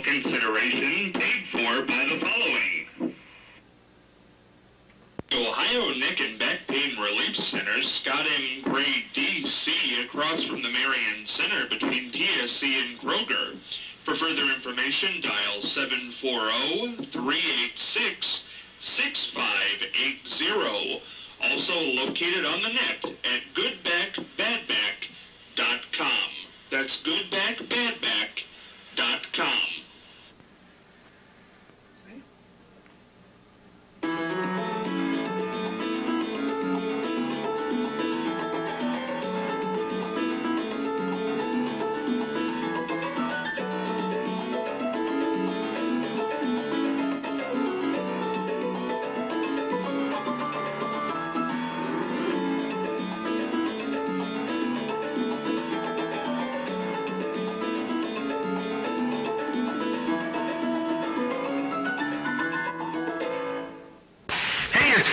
consideration paid for by the following. Ohio Neck and Back Pain Relief Center, Scott M. Gray, D.C., across from the Marion Center between TSC and Kroger. For further information, dial 740-386-6580. Also located on the net at goodbackbadback.com. That's goodbackbadback.com.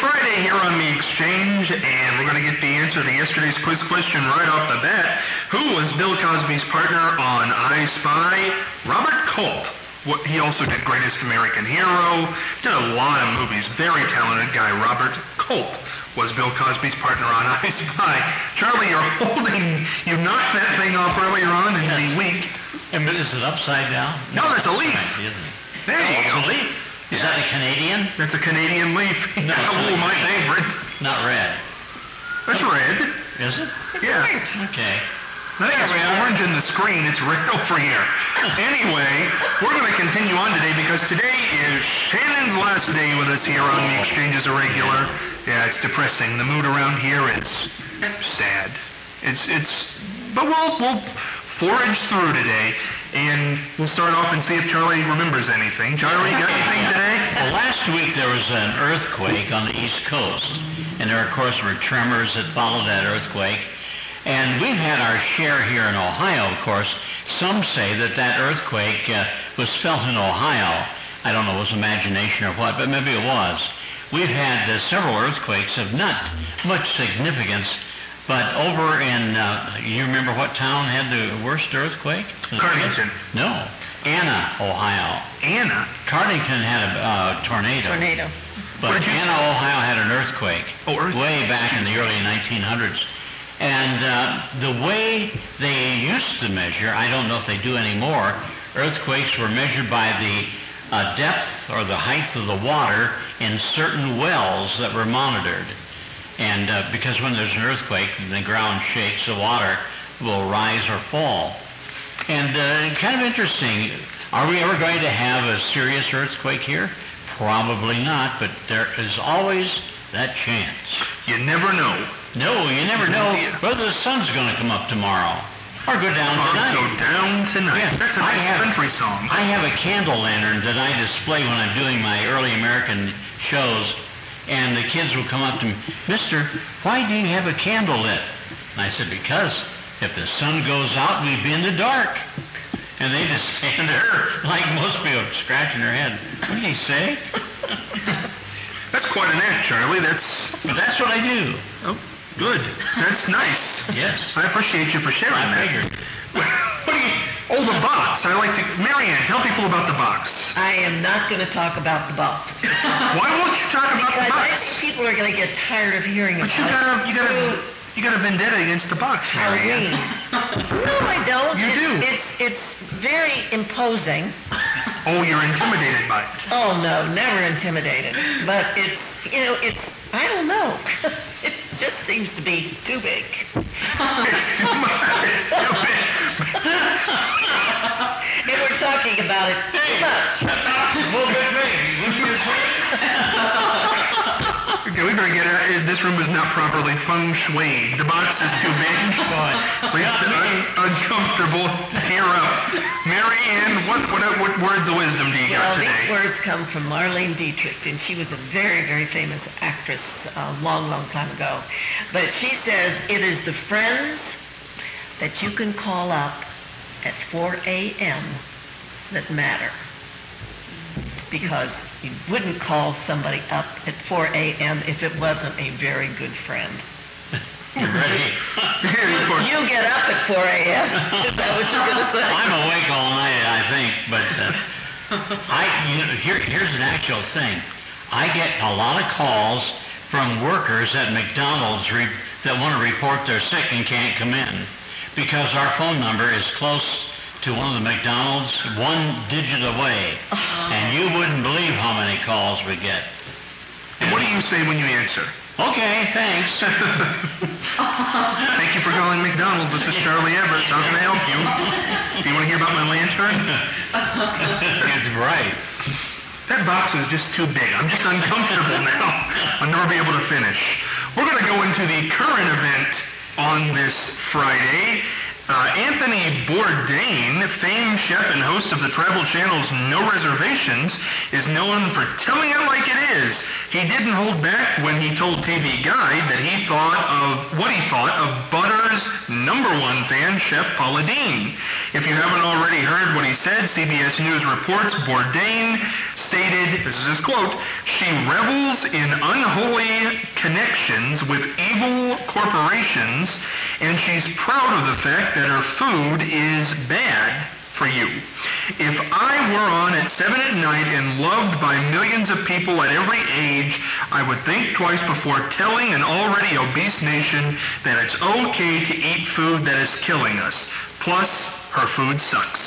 Friday here on The Exchange, and we're going to get the answer to yesterday's quiz question right off the bat. Who was Bill Cosby's partner on I Spy? Robert Culp. He also did Greatest American Hero, did a lot of movies. Very talented guy. Robert Culp was Bill Cosby's partner on I Spy. Charlie, you're holding, you knocked that thing off earlier on in the week. And is it upside down? No, that's a leaf. Right, isn't it? There you go. It's a leaf. Is that a Canadian? That's a Canadian leaf. No, oh, my favorite. Not red. That's red. Is it? Yeah. Okay. I think it's orange in the screen. It's red over here. Anyway, we're going to continue on today because today is Shannon's last day with us here on The Exchange as a regular. Yeah, it's depressing. The mood around here is sad. But we'll forage through today, and we'll start off and see if Charlie remembers anything. Charlie, you got anything today? Well, last week there was an earthquake on the East Coast, and there, of course, were tremors that followed that earthquake. And we've had our share here in Ohio, of course. Some say that that earthquake was felt in Ohio. I don't know if it was imagination or what, but maybe it was. We've had several earthquakes of not much significance, but over in, you remember what town had the worst earthquake? Cardington. No, Anna, Ohio. Anna? Cardington had a tornado. But Anna, Ohio had an earthquake. Oh, earthquake. Way back in the early 1900s. And the way they used to measure, I don't know if they do anymore, earthquakes were measured by the depth or the height of the water in certain wells that were monitored. And because when there's an earthquake and the ground shakes, the water will rise or fall. And kind of interesting, are we ever going to have a serious earthquake here? Probably not, but there is always that chance. You never know. No, you never know whether the sun's going to come up tomorrow or go down tonight. Go down tonight. Yes. That's a nice country song. I have a candle lantern that I display when I'm doing my early American shows. And the kids will come up to me, Mister, why do you have a candle lit? And I said, because if the sun goes out, we'd be in the dark. And they just stand there like most people scratching their head. What did he say? That's quite an act, Charlie. But that's what I do. Oh, good. That's nice. Yes. I appreciate you for sharing that. I figured. What do you... Oh, the box. I like to... Marianne, tell people about the box. I am not going to talk about the box. Why won't you talk about the box? I think people are going to get tired of hearing about it. You got a vendetta against the box, Halloween. No, I don't. You do. It's very imposing. Oh, you're intimidated by it. Oh, no, never intimidated. But it's, I don't know. It just seems to be too big. It's too much. It's too big. And we're talking about it too much. Okay, we better get out. This room is not properly feng shui. The box is too big. Please, uncomfortable. Tear up. Marianne, what words of wisdom do you got today? These words come from Marlene Dietrich, and she was a very, very famous actress a long, long time ago. But she says, it is the friends that you can call up at 4 a.m. that matter. Because you wouldn't call somebody up at 4 a.m. if it wasn't a very good friend. Ready? You get up at 4 a.m. Is that what you're going to say? I'm awake all night, I think, but Here's an actual thing. I get a lot of calls from workers at McDonald's that want to report they're sick and can't come in because our phone number is close to one of the McDonald's, one digit away. And you wouldn't believe how many calls we get. And what do you say when you answer? Okay, thanks. Thank you for calling McDonald's. This is Charlie Everett. How can I help you? Do you want to hear about my lantern? That's right. That box is just too big. I'm just uncomfortable now. I'll never be able to finish. We're going to go into the current event on this Friday. Anthony Bourdain, famed chef and host of the Travel Channel's No Reservations, is known for telling it like it is. He didn't hold back when he told TV Guide that he thought of what he thought of Butter's #1 fan, Chef Paula Deen. If you haven't already heard what he said, CBS News reports Bourdain stated, this is his quote, "She revels in unholy connections with evil corporations, and she's proud of the fact that her food is bad for you. If I were on at 7 at night and loved by millions of people at every age, I would think twice before telling an already obese nation that it's okay to eat food that is killing us. Plus, her food sucks."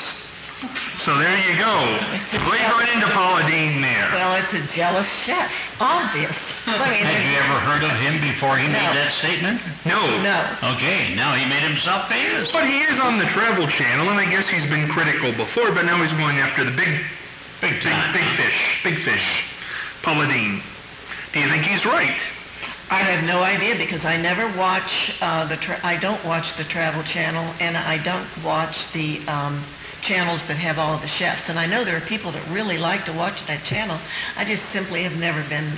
So there you go. Right into Paula Deen there. Well, it's a jealous chef, obvious. Had you ever heard of him before he made that statement? No. No. Okay, now he made himself famous. But he is on the Travel Channel, and I guess he's been critical before, but now he's going after the big fish. Paula Deen. Do you think he's right? I have no idea because I never watch I don't watch the Travel Channel, and I don't watch the channels that have all of the chefs. And I know there are people that really like to watch that channel. I just simply have never been,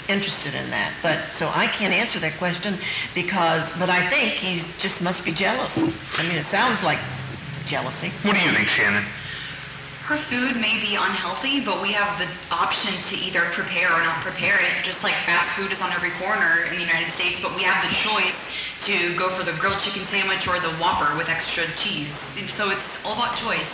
interested in that. But so I can't answer that question but I think he just must be jealous. I mean, it sounds like jealousy. What do you think, Shannon? Her food may be unhealthy, but we have the option to either prepare or not prepare it, just like fast food is on every corner in the United States, but we have the choice to go for the grilled chicken sandwich or the Whopper with extra cheese. So it's all about choice.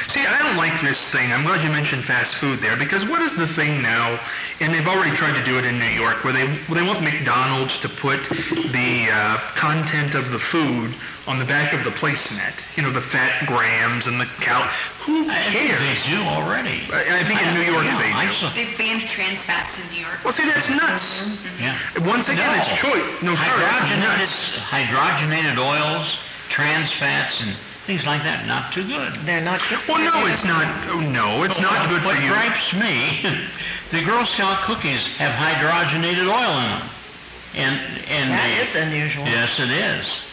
See, I don't like this thing. I'm glad you mentioned fast food there, because what is the thing now, and they've already tried to do it in New York, where they want McDonald's to put the content of the food on the back of the placemat. The fat grams and the Who cares? I think they do already. I think in New York they do. They've banned trans fats in New York. Well, see, that's nuts. Yeah. Once again, it's choice. No, hydrogenated oils, trans fats, and things like that, not too good. They're not good for Well, you. no, it's not. No, it's not good for you. What gripes me, the Girl Scout cookies have hydrogenated oil in them. And that is unusual. Yes, it is.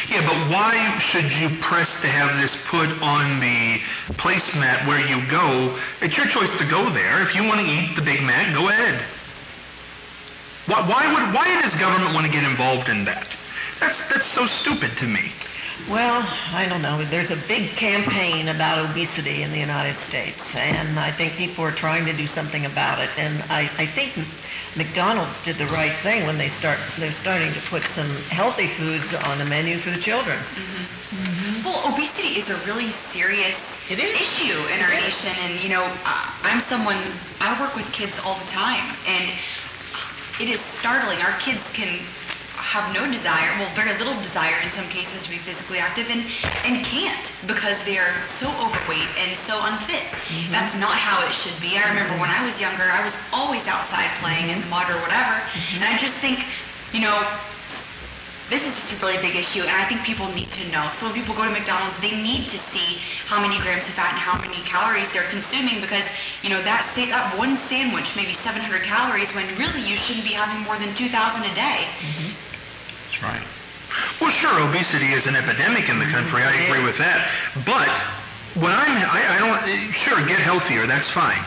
Yeah, but why should you press to have this put on the placemat where you go? It's your choice to go there. If you want to eat the Big Mac, go ahead. Why does government want to get involved in that? That's so stupid to me. Well, I don't know. There's a big campaign about obesity in the United States, and I think people are trying to do something about it. And I think McDonald's did the right thing when they're starting to put some healthy foods on the menu for the children. Mm-hmm. Mm-hmm. Well, obesity is a really serious issue in our nation, and I work with kids all the time, and it is startling. Our kids can have no desire, very little desire in some cases to be physically active, and can't because they're so overweight and so unfit. Mm-hmm. That's not how it should be. I remember when I was younger, I was always outside playing in the mud or whatever, and I just think, this is just a really big issue, and I think people need to know. So when people go to McDonald's, they need to see how many grams of fat and how many calories they're consuming, because that one sandwich, maybe 700 calories, when really you shouldn't be having more than 2,000 a day. Mm-hmm. That's right. Well, sure, obesity is an epidemic in the country. I agree with that. But when I don't, sure, get healthier, that's fine.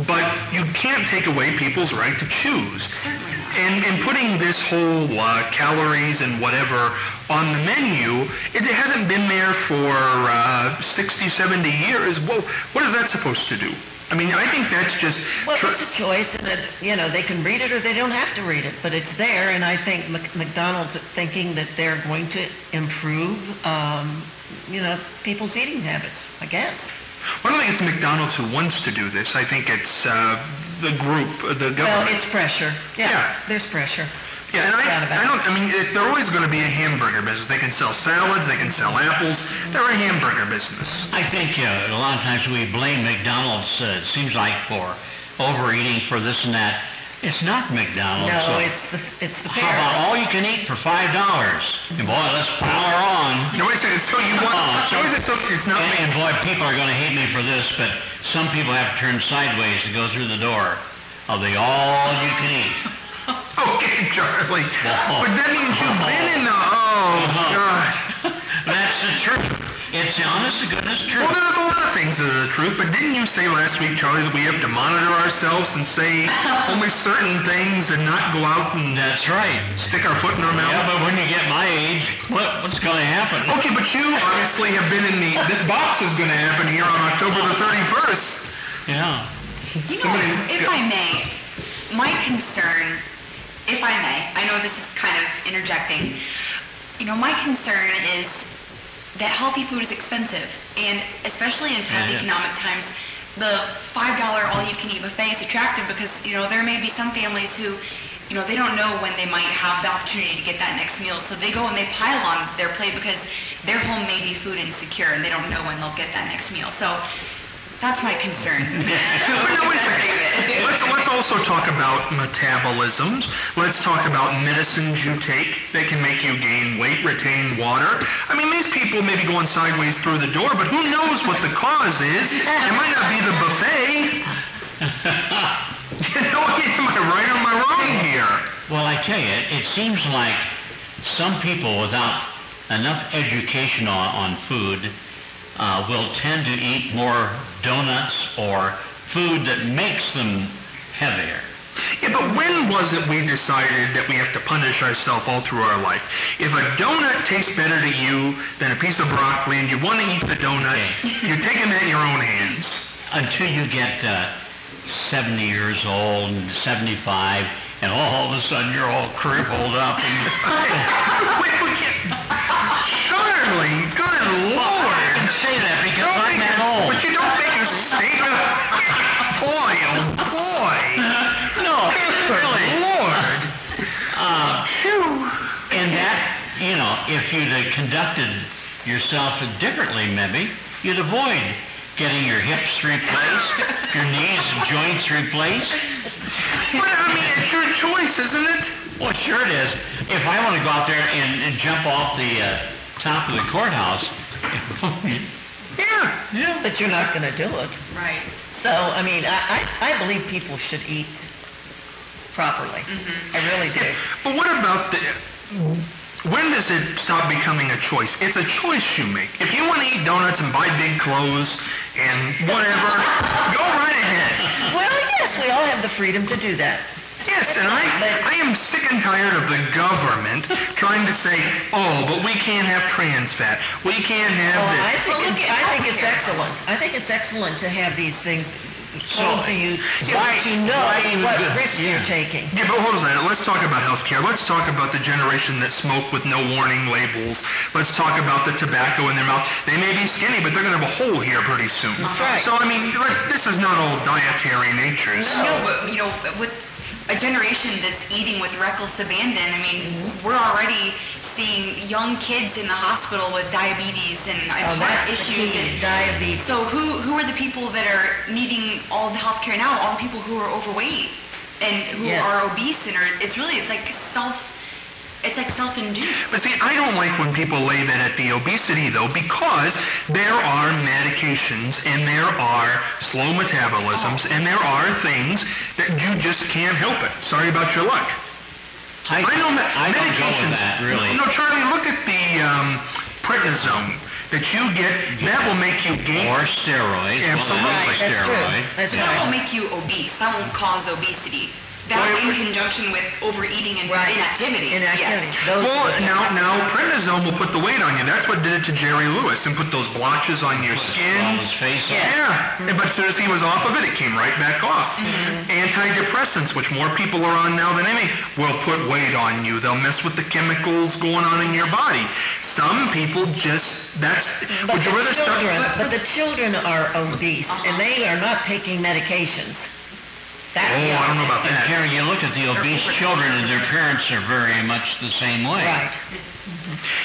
But you can't take away people's right to choose. Certainly not. And putting this whole calories and whatever on the menu, it hasn't been there for 60, 70 years. Well, what is that supposed to do? I mean, I think that's just... Well, it's a choice, and they can read it or they don't have to read it, but it's there, and I think McDonald's thinking that they're going to improve, people's eating habits, I guess. Well, I don't think it's McDonald's who wants to do this. I think it's the group, the government. Well, it's pressure. Yeah. There's pressure. Yeah, and they're always going to be a hamburger business. They can sell salads, they can sell apples. They're a hamburger business. I think a lot of times we blame McDonald's, it seems like, for overeating, for this and that. It's not McDonald's. No, so it's the how about parents. all you can eat for $5? And boy, let's power on. No, wait a second. So you want? It's not. And boy, people are going to hate me for this, but some people have to turn sideways to go through the door of the all you can eat. Okay, Charlie. Oh. But that means you've been in the. Oh, God. That's the truth. It's the honest to goodness truth. Well, there's a lot of things that are the truth, but didn't you say last week, Charlie, that we have to monitor ourselves and say only certain things and not go out and That's right. stick our foot in our mouth? Yeah, but when you get my age, what's going to happen? Okay, but you obviously have been in this box is going to happen here on October the 31st. Yeah. You know, if I may, my concern, if I may, I know this is kind of interjecting, my concern is that healthy food is expensive, and especially in tough economic times, the $5 all-you-can-eat buffet is attractive because, there may be some families who, they don't know when they might have the opportunity to get that next meal, so they go and they pile on their plate because their home may be food insecure and they don't know when they'll get that next meal. So that's my concern. Let's also talk about metabolisms. Let's talk about medicines you take that can make you gain weight, retain water. I mean, these people may be going sideways through the door, but who knows what the cause is? It might not be the buffet. Am I right or am I wrong here? Well, I tell you, it seems like some people without enough education on food will tend to eat more donuts or food that makes them heavier. Yeah, but when was it we decided that we have to punish ourselves all through our life? If a donut tastes better to you than a piece of broccoli and you want to eat the donut, you're taking that in your own hands. Until you get 70 years old and 75, and all of a sudden you're all crippled up. Charlie, good Lord! I can say that because I'm that old. But you don't make a statement. Boy, oh boy! No, really. Lord! And that, if you'd have conducted yourself differently, maybe, you'd avoid getting your hips replaced, your knees and joints replaced. Well, I mean, it's your choice, isn't it? Well, sure it is. If I want to go out there and jump off the top of the courthouse. Yeah. But you're not going to do it. Right. So, I mean, I believe people should eat properly. Mm-hmm. I really do. Yeah, but what about when does it stop becoming a choice? It's a choice you make. If you want to eat donuts and buy big clothes and whatever, go right ahead. Well, yes, we all have the freedom to do that. Yes, and I am sick and tired of the government trying to say, but we can't have trans fat. We can't have this. I think it's excellent. I think it's excellent to have these things told to you to know what risk you're taking. Yeah, but hold on a second. Let's talk about health care. Let's talk about the generation that smoke with no warning labels. Let's talk about the tobacco in their mouth. They may be skinny, but they're going to have a hole here pretty soon. That's right. So, I mean, this is not all dietary natures. No, but with a generation that's eating with reckless abandon, I mean, we're already seeing young kids in the hospital with diabetes and heart issues. Diabetes. So who are the people that are needing all the health care now? All the people who are overweight and who are obese, and it's like self-induced. But see, I don't like when people lay that at the obesity, though, because there are medications and there are slow metabolisms and there are things that you just can't help it. Sorry about your luck. I don't go with that, really. No, Charlie, look at the prednisone that you get. That will make you gain. Or steroids. Absolutely. That's steroid. true. That's That right. will make you obese. That won't cause obesity. That's in conjunction with overeating and inactivity. Inactivity. Yes. Well, now prednisone will put the weight on you. That's what did it to Jerry Lewis and put those blotches on your On skin. his face. Yeah, but as soon as he was off of it, it came right back off. Antidepressants, which more people are on now than any, will put weight on you. They'll mess with the chemicals going on in your body. some people just, would you rather start? But the children are obese, and they are not taking medications. I don't know about And that. Karen, you look at the obese children, and their parents are very much the same way. Right.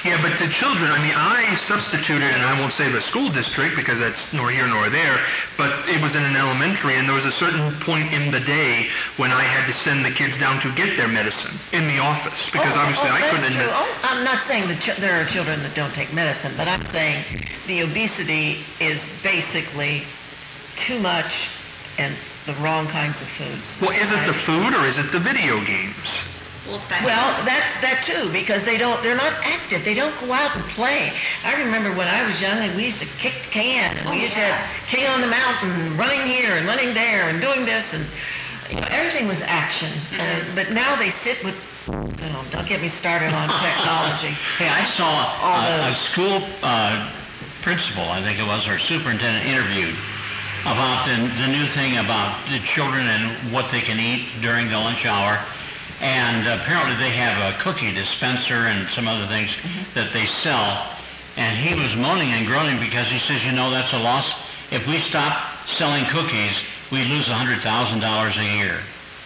Yeah, but to children, I mean, I substituted, and I won't say the school district because that's nor here nor there, but it was in an elementary, and there was a certain point in the day when I had to send the kids down to get their medicine in the office because obviously I that's couldn't. True. I'm not saying that there are children that don't take medicine, but I'm saying the obesity is basically too much and the wrong kinds of foods. Well, is it the food or is it the video games? Well, that's that too, because they're not active. They don't go out and play. I remember when I was young, and we used to kick the can, and we used to have King on the Mountain, running here and running there, and doing this, and everything was action. But now they sit with. Don't get me started on technology. Hey, I saw a school principal, I think it was, or superintendent interviewed about the new thing about the children and what they can eat during the lunch hour. And apparently they have a cookie dispenser and some other things that they sell. And he was moaning and groaning because he says, that's a loss. If we stop selling cookies, we lose $100,000 a year.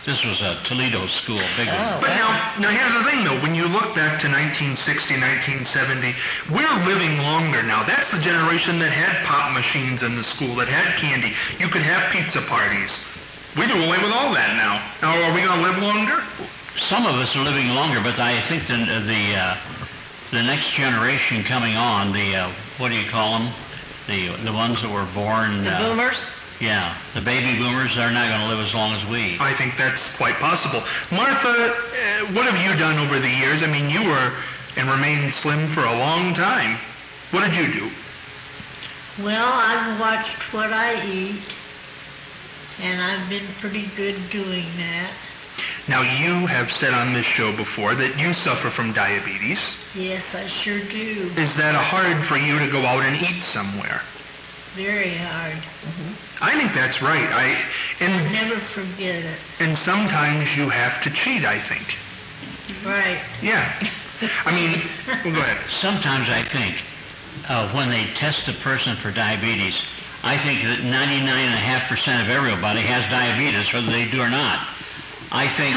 This was a Toledo school, big one. But now here's the thing, though. When you look back to 1960, 1970, we're living longer now. That's the generation that had pop machines in the school, that had candy. You could have pizza parties. We do away with all that now. Now, are we going to live longer? Some of us are living longer, but I think the next generation coming on, what do you call them? The ones that were born... The boomers? Yeah, the baby boomers, they're not going to live as long as we. I think that's quite possible. Martha, what have you done over the years? I mean, you were and remained slim for a long time. What did you do? Well, I've watched what I eat, and I've been pretty good doing that. Now, you have said on this show before that you suffer from diabetes. Yes, I sure do. Is that hard for you to go out and eat somewhere? Very hard. I think that's right. I never forget it. And sometimes you have to cheat, I think. Right. Yeah. I mean, well, go ahead. Sometimes I think when they test a person for diabetes, I think that 99.5% of everybody has diabetes, whether they do or not. I think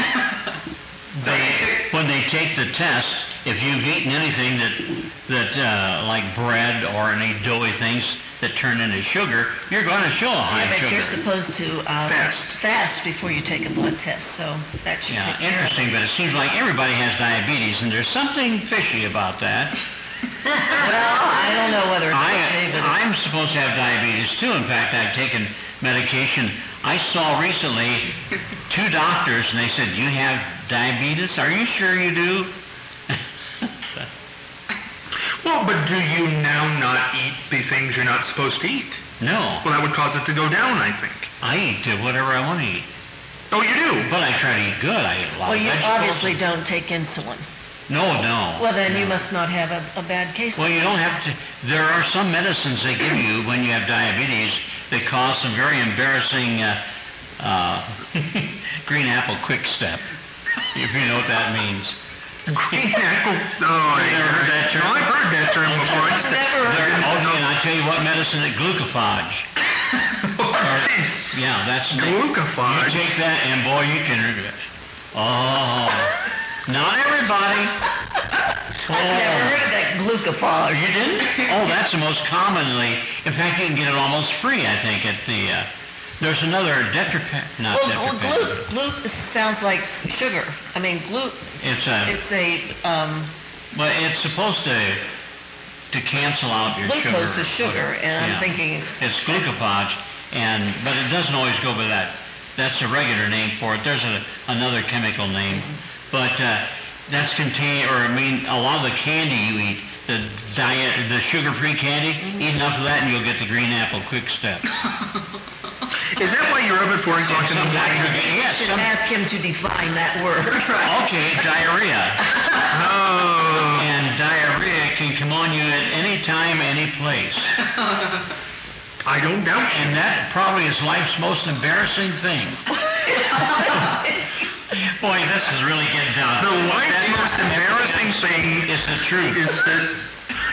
when they take the test, if you've eaten anything that like bread or any doughy things that turn into sugar, you're going to show a high but sugar. you're supposed to fast before you take a blood test, so that should take care of it. Interesting, but it seems like everybody has diabetes, and there's something fishy about that. Well, I don't know whether it's I'm supposed to have diabetes too. In fact, I've taken medication. I saw recently 2 doctors, and they said, "You have diabetes? Are you sure you do?" Well, but do you now not eat the things you're not supposed to eat? No. Well, that would cause it to go down, I think. I eat whatever I want to eat. Oh, you do? But I try to eat good. I eat a lot Well, of you vegetables. obviously don't take insulin. No. Well, then you must not have a bad case. Well, you don't have to. There are some medicines they give you when you have diabetes that cause some very embarrassing green apple quick step, if you know what that means. Green apple? Oh, I've never heard that term. No, I've heard that term before. I just Never heard Okay, and I tell you what medicine is glucophage. Yeah, that's Glucophage? You take that, and boy, you can. Oh, not everybody. I've never heard of that glucophage. You didn't? Oh, that's the most commonly. In fact, you can get it almost free, I think, at the. There's another Detrapan. Not Detrapan. Glute sounds like sugar. I mean, glute. It's Well, it's supposed to cancel out your sugar. Glucose is sugar, and I'm thinking it's glucophage, but it doesn't always go by that. That's a regular name for it. There's another chemical name, but that's contained, a lot of the candy you eat, the sugar-free candy, eat enough of that, and you'll get the green apple quick step. Is that why you're up at 4 o'clock in the morning? Yes. you should ask him to define that word. Okay, diarrhea. Oh. And diarrhea can come on you at any time, any place. I don't doubt you. And that probably is life's most embarrassing thing. Boy, this is really getting down. The life's most embarrassing thing is the truth. is that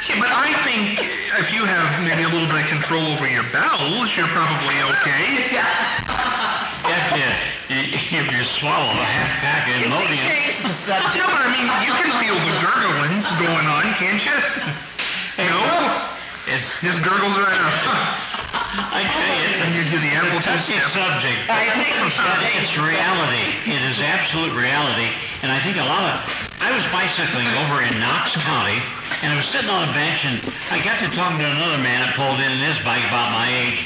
Yeah, but I think if you have maybe a little bit of control over your bowels, you're probably okay. If you swallow a half pack of Imodium. Change the subject. No, but I mean, you can feel the gurglings going on, can't you? No? Just gurgles right up. I tell you, And you do the apple touchy test. subject. I think we should But change it's the reality. It is absolute reality. And I think I was bicycling over in Knox County, and I was sitting on a bench, and I got to talking to another man that pulled in his bike about my age.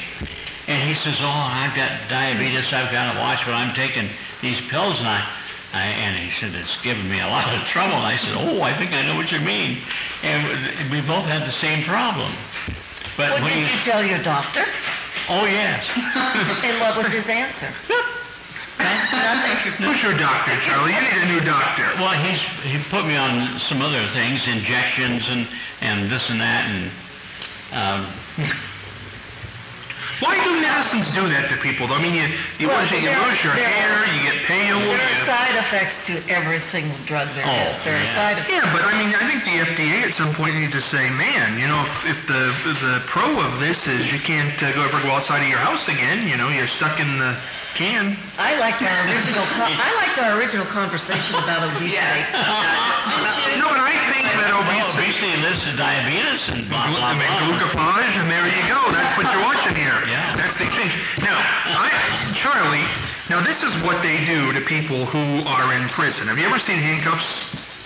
And he says, oh, I've got diabetes, I've got to watch what I'm taking these pills, and he said, it's giving me a lot of trouble. And I said, oh, I think I know what you mean. And we both had the same problem. But What when did you tell your doctor? Oh, yes. And what was his answer? Nothing. Who's your doctor, Charlie? You need a new doctor. Well, he put me on some other things, injections and this and that, and Why do medicines do that to people, though? I mean, you Well, lose your hair, you get pale. There are side effects to every single drug there is. There are yeah. side effects. Yeah, but I mean, I think the FDA at some point needs to say, man, you know, if the pro of this is you can't ever go outside of your house again, you know, you're stuck in the can. I liked our original conversation about obesity. No, but I think that obesity leads to diabetes and blah, blah, blah. glucophage, and there you go. That's what you're watching here. Yeah. That's the exchange. Now, Charlie, now this is what they do to people who are in prison. Have you ever seen handcuffs?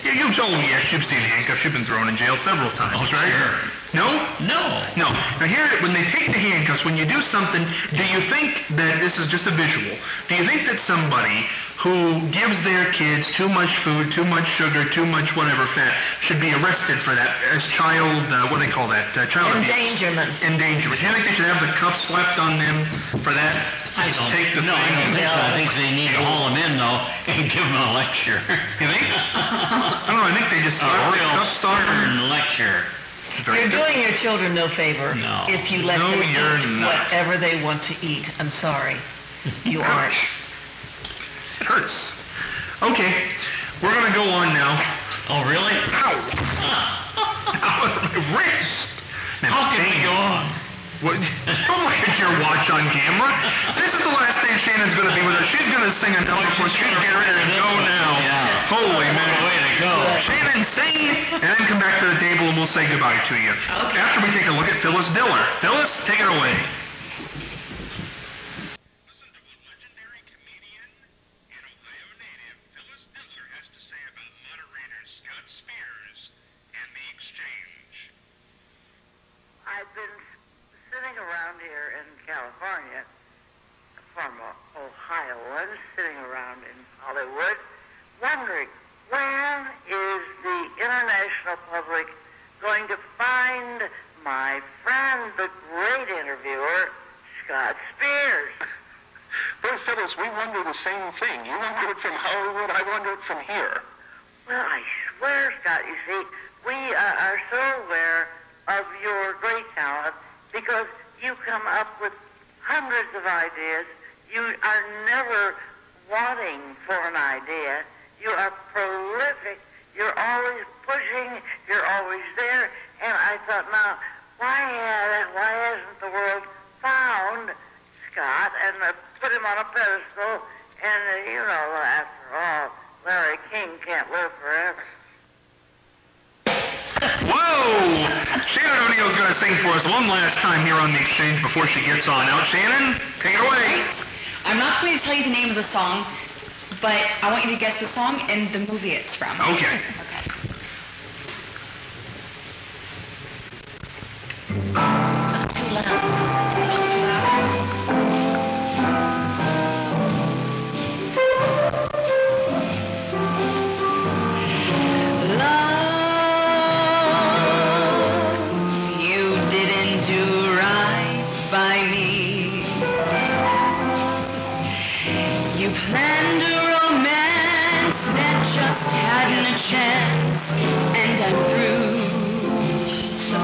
Yes, you've seen handcuffs. You've been thrown in jail several times, right? Sure. No? No. No. Now here, when they take the handcuffs, when you do something, do you think that, this is just a visual, do you think that somebody who gives their kids too much food, too much sugar, too much whatever fat, should be arrested for that as child, what do they call that? Child abuse. Endangerment. Endangerment. Do you think they should have the cuffs slapped on them for that? I don't Take the no, I don't think so. I think they need to haul them in, though, and give them a lecture. You think? I don't know, I think they just slap A the real cuffs on them. stern lecture. You're doing your children no favor No. if you let No, them you're eat not. whatever they want to eat. I'm sorry. You aren't. It hurts. Okay, we're going to go on now. Oh, really? Ow! Ow, my wrist! Man, How can we pain. go on? What? Don't look at your watch on camera. This is the last day Shannon's going to be with us. She's going to sing a number before she's getting ready to go now. Yeah. Holy man. Way to go. Shannon, sing, and then come back to the table and we'll say goodbye to you. Okay. After we take a look at Phyllis Diller. Phyllis, take it away. Listen to what legendary comedian and Ohio native Phyllis Diller has to say about moderator Scott Spears and the exchange. I've been sitting around here in California from Ohioan, sitting around in Hollywood, wondering when is the international public going to find my friend, the great interviewer, Scott Spears? Well, Phyllis, we wonder the same thing. You wonder it from Hollywood, I wonder it from here. Well, I swear, Scott, you see, we are so aware of your great talent because you come up with hundreds of ideas. You are never wanting for an idea. You are prolific. You're always pushing. You're always there. And I thought, now, why hasn't the world found Scott and put him on a pedestal? And, you know, after all, Larry King can't live forever. Whoa! Shannon O'Neill's going to sing for us one last time here on The Exchange before she gets on out. Shannon, take it away. I'm not going to tell you the name of the song, but I want you to guess the song and the movie it's from. Okay. Okay. Not too loud. Not too loud. Love, you didn't do right by me. You planned a romance that just hadn't a chance, and I'm through. So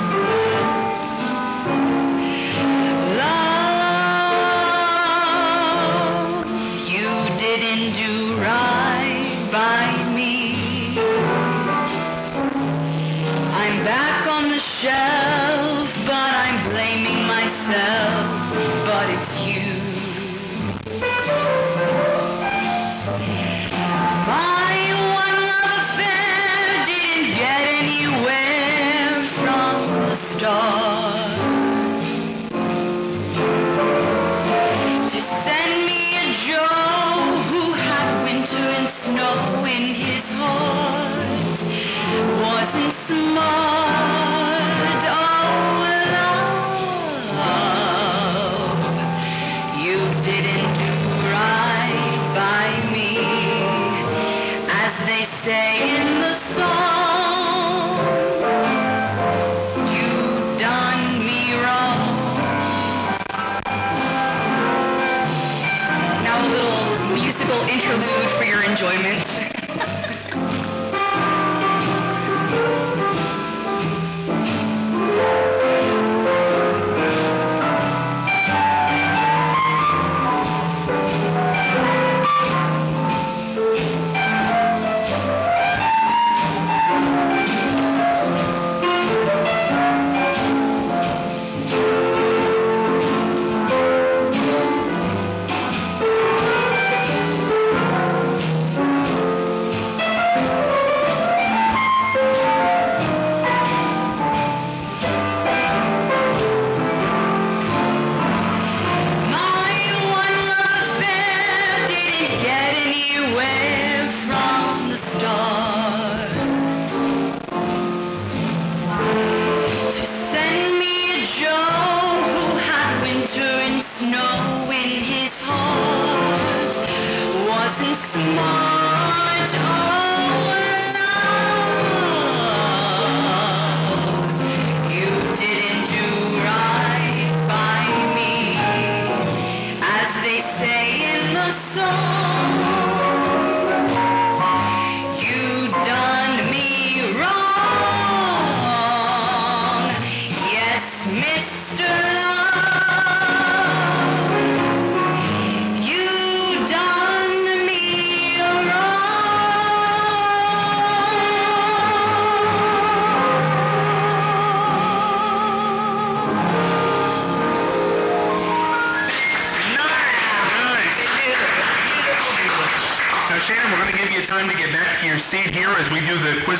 love, you didn't do right by me. I'm back on the shelf you. My one love affair didn't get anywhere from the start. To send me a Joe who had winter and snow in his heart wasn't smart. Oh, love, you didn't do right by me, as they say in the song. You done me wrong. Now a little musical interlude for your enjoyment.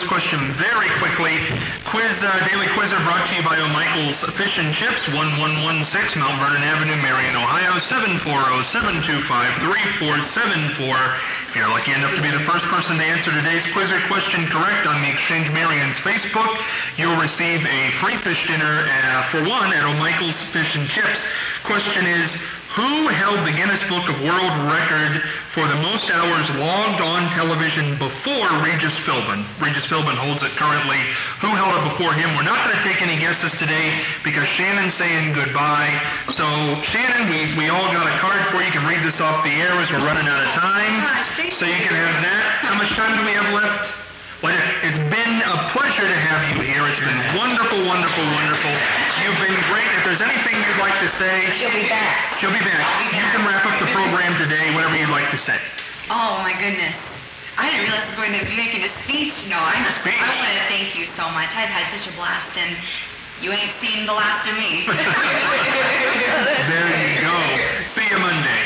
Question very quickly. Daily Quizzer brought to you by O'Michael's Fish and Chips, 1116 Mount Vernon Avenue, Marion, Ohio, 740-725-3474. If you're lucky enough to be the first person to answer today's Quizzer question correct on the Exchange Marion's Facebook, you'll receive a free fish dinner for one at O'Michael's Fish and Chips. Question is, who held the Guinness Book of World Record for the most hours logged on television before Regis Philbin? Regis Philbin holds it currently. Who held it before him? We're not going to take any guesses today because Shannon's saying goodbye. So, Shannon, we all got a card for you. You can read this off the air as we're running out of time. So you can have that. How much time do we have left? Well, it's been a pleasure to have you here. It's been wonderful, wonderful, wonderful. You've been great. If there's anything you'd like to say... She'll be back. She'll be back. You can wrap up the program today, whatever you'd like to say. Oh, my goodness. I didn't realize I was going to be making a speech. No, I want to thank you so much. I've had such a blast, and you ain't seen the last of me. There you go. See you Monday.